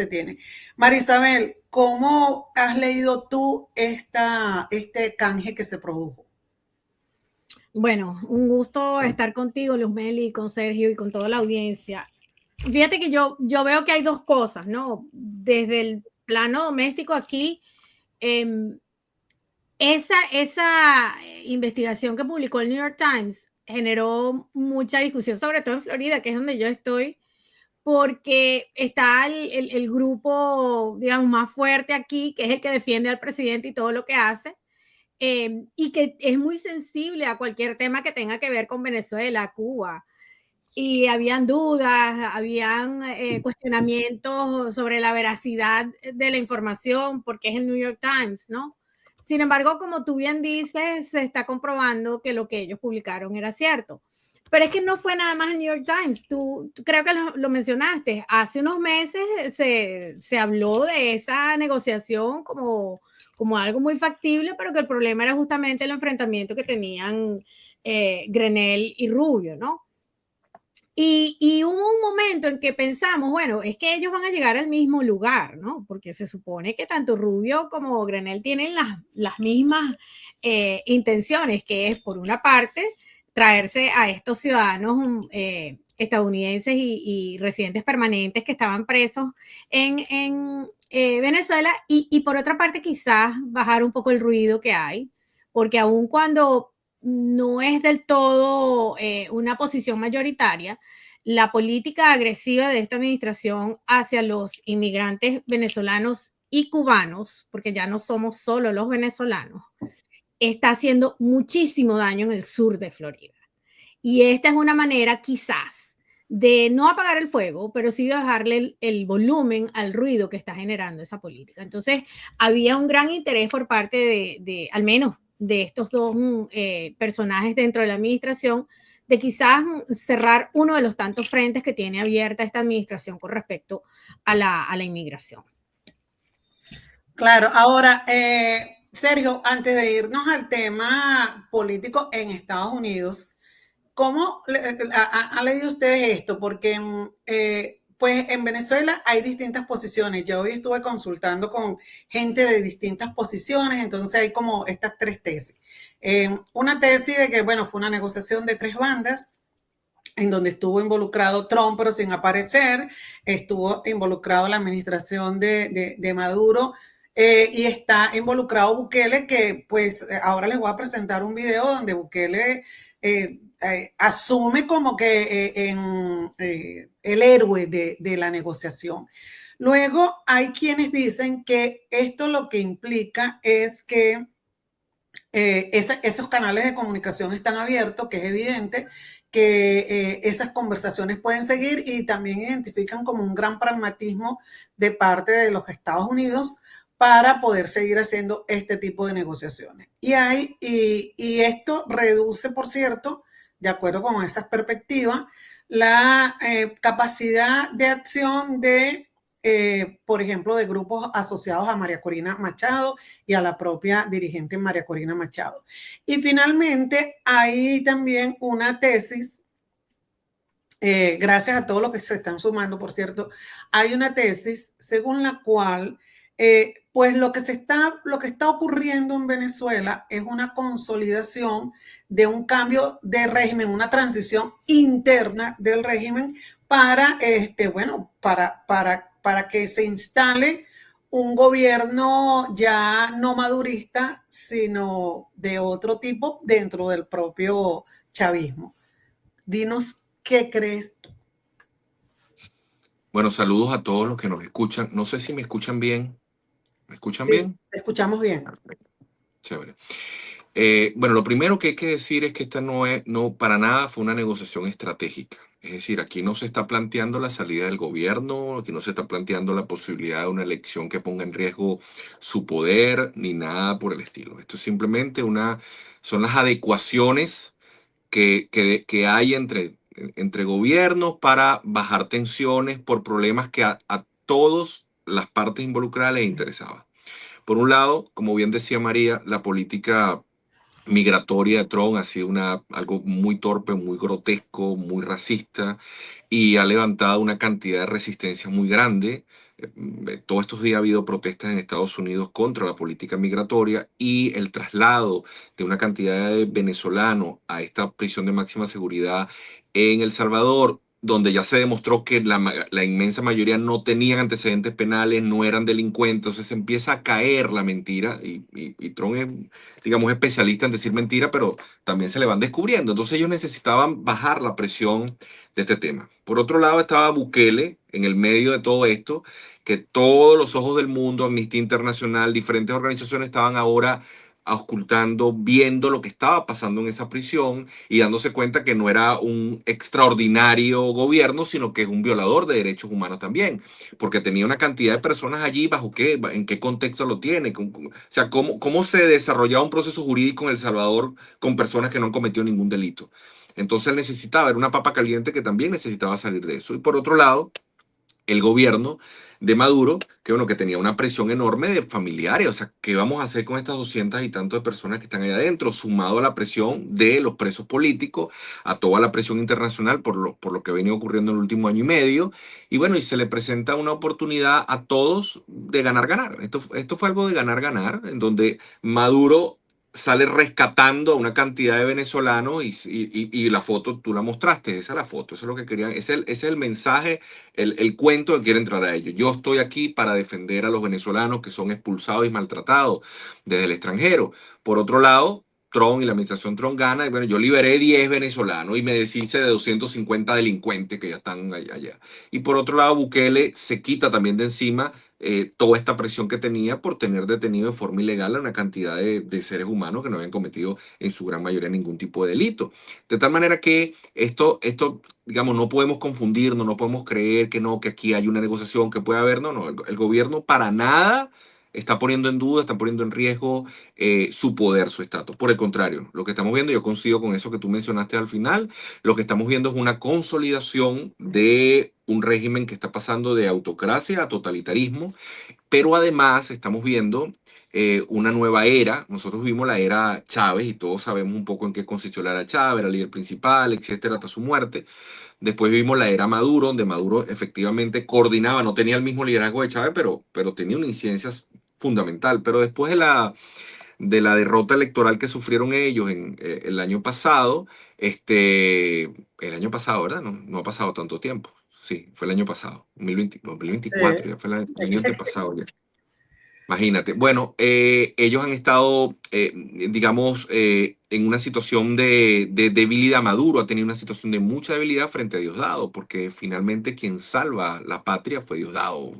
se tiene. Marisabel, ¿cómo has leído tú este canje que se produjo? Bueno, un gusto estar contigo, Luzmeli, con Sergio y con toda la audiencia. Fíjate que yo veo que hay dos cosas, ¿no? Desde el plano doméstico aquí, eh, esa investigación que publicó el New York Times generó mucha discusión, sobre todo en Florida, que es donde yo estoy, porque está el grupo, digamos, más fuerte aquí, que es el que defiende al presidente y todo lo que hace, y que es muy sensible a cualquier tema que tenga que ver con Venezuela, Cuba. Y habían dudas, habían cuestionamientos sobre la veracidad de la información, porque es el New York Times, ¿no? Sin embargo, como tú bien dices, se está comprobando que lo que ellos publicaron era cierto. Pero es que no fue nada más el New York Times. Tú creo que lo mencionaste. Hace unos meses se habló de esa negociación como algo muy factible, pero que el problema era justamente el enfrentamiento que tenían Grenell y Rubio, ¿no? Y hubo un momento en que pensamos, bueno, es que ellos van a llegar al mismo lugar, ¿no? Porque se supone que tanto Rubio como Grenell tienen las mismas intenciones, que es, por una parte, traerse a estos ciudadanos estadounidenses y residentes permanentes que estaban presos en Venezuela, y por otra parte, quizás bajar un poco el ruido que hay, porque aun cuando no es del todo una posición mayoritaria, la política agresiva de esta administración hacia los inmigrantes venezolanos y cubanos, porque ya no somos solo los venezolanos, está haciendo muchísimo daño en el sur de Florida. Y esta es una manera quizás de no apagar el fuego, pero sí de dejarle el volumen al ruido que está generando esa política. Entonces, había un gran interés por parte al menos de estos dos personajes dentro de la administración, de quizás cerrar uno de los tantos frentes que tiene abierta esta administración con respecto a la inmigración. Claro, ahora, Sergio, antes de irnos al tema político en Estados Unidos, ¿cómo ha leído ustedes esto? Porque pues en Venezuela hay distintas posiciones. Yo hoy estuve consultando con gente de distintas posiciones, entonces hay como estas tres tesis. Una tesis de que, bueno, fue una negociación de tres bandas, en donde estuvo involucrado Trump, pero sin aparecer, estuvo involucrado la administración de Maduro, y está involucrado Bukele, que pues ahora les voy a presentar un video donde Bukele asume como que el héroe de la negociación. Luego hay quienes dicen que esto lo que implica es que esos canales de comunicación están abiertos, que es evidente que esas conversaciones pueden seguir, y también identifican como un gran pragmatismo de parte de los Estados Unidos para poder seguir haciendo este tipo de negociaciones. Y esto reduce, por cierto, de acuerdo con esas perspectivas, la capacidad de acción por ejemplo, de grupos asociados a María Corina Machado y a la propia dirigente María Corina Machado. Y finalmente hay también una tesis, gracias a todo lo que se están sumando, por cierto, hay una tesis según la cual pues lo que está ocurriendo en Venezuela es una consolidación de un cambio de régimen, una transición interna del régimen para, bueno, para que se instale un gobierno ya no madurista, sino de otro tipo dentro del propio chavismo. Dinos, ¿qué crees tú? Bueno, saludos a todos los que nos escuchan. No sé si me escuchan bien. ¿Me escuchan Sí, bien? te escuchamos bien. Perfecto. Chévere. Bueno, lo primero que hay que decir es que esta no para nada fue una negociación estratégica. Es decir, aquí no se está planteando la salida del gobierno, aquí no se está planteando la posibilidad de una elección que ponga en riesgo su poder, ni nada por el estilo. Esto es simplemente son las adecuaciones que hay entre gobiernos para bajar tensiones por problemas que a todas las partes involucradas les interesaba. Por un lado, como bien decía María, la política migratoria de Trump ha sido algo muy torpe, muy grotesco, muy racista, y ha levantado una cantidad de resistencia muy grande todos estos días ha habido protestas en Estados Unidos contra la política migratoria y el traslado de una cantidad de venezolanos a esta prisión de máxima seguridad en El Salvador, donde ya se demostró que la inmensa mayoría no tenían antecedentes penales, no eran delincuentes. Entonces empieza a caer la mentira y Trump es, digamos, especialista en decir mentira, pero también se le van descubriendo. Entonces ellos necesitaban bajar la presión de este tema. Por otro lado estaba Bukele en el medio de todo esto, que todos los ojos del mundo, Amnistía Internacional, diferentes organizaciones estaban ahora auscultando, viendo lo que estaba pasando en esa prisión y dándose cuenta que no era un extraordinario gobierno, sino que es un violador de derechos humanos también, porque tenía una cantidad de personas allí, bajo qué, en qué contexto lo tiene, o sea, cómo se desarrollaba un proceso jurídico en El Salvador con personas que no han cometido ningún delito. Entonces él necesitaba, era una papa caliente que también necesitaba salir de eso. Y por otro lado, el gobierno de Maduro, que bueno, que tenía una presión enorme de familiares, o sea, ¿qué vamos a hacer con estas 200 y tantas de personas que están allá adentro? Sumado a la presión de los presos políticos, a toda la presión internacional por lo que ha venido ocurriendo en el último año y medio, y bueno, y se le presenta una oportunidad a todos de ganar-ganar. Esto fue algo de ganar-ganar, en donde Maduro sale rescatando a una cantidad de venezolanos y la foto tú la mostraste, esa es la foto, eso es lo que querían, ese es el mensaje, el cuento que quiere entrar a ellos. Yo estoy aquí para defender a los venezolanos que son expulsados y maltratados desde el extranjero. Por otro lado, Trump y la administración Trump gana, y bueno, yo liberé 10 venezolanos y me deshice de 250 delincuentes que ya están allá. Y por otro lado, Bukele se quita también de encima toda esta presión que tenía por tener detenido de forma ilegal a una cantidad de seres humanos que no habían cometido en su gran mayoría ningún tipo de delito. De tal manera que esto digamos, no podemos confundirnos, no podemos creer que no, que aquí hay una negociación, que puede haber, no, el gobierno para nada está poniendo en duda, está poniendo en riesgo su poder, su estatus. Por el contrario, lo que estamos viendo, yo coincido con eso que tú mencionaste al final, lo que estamos viendo es una consolidación de un régimen que está pasando de autocracia a totalitarismo, pero además estamos viendo una nueva era. Nosotros vimos la era Chávez y todos sabemos un poco en qué consistió la era Chávez, era el líder principal, etcétera, hasta su muerte. Después vimos la era Maduro, donde Maduro efectivamente coordinaba, no tenía el mismo liderazgo de Chávez, pero tenía una incidencia fundamental. Pero después de la derrota electoral que sufrieron ellos el año pasado, el año pasado, ¿verdad? No ha pasado tanto tiempo. Sí, fue el año pasado, 2024, Sí. ya fue el año antepasado. Ya. Imagínate. Bueno, ellos han estado, digamos, en una situación de debilidad. Maduro ha tenido una situación de mucha debilidad frente a Diosdado, porque finalmente quien salva la patria fue Diosdado.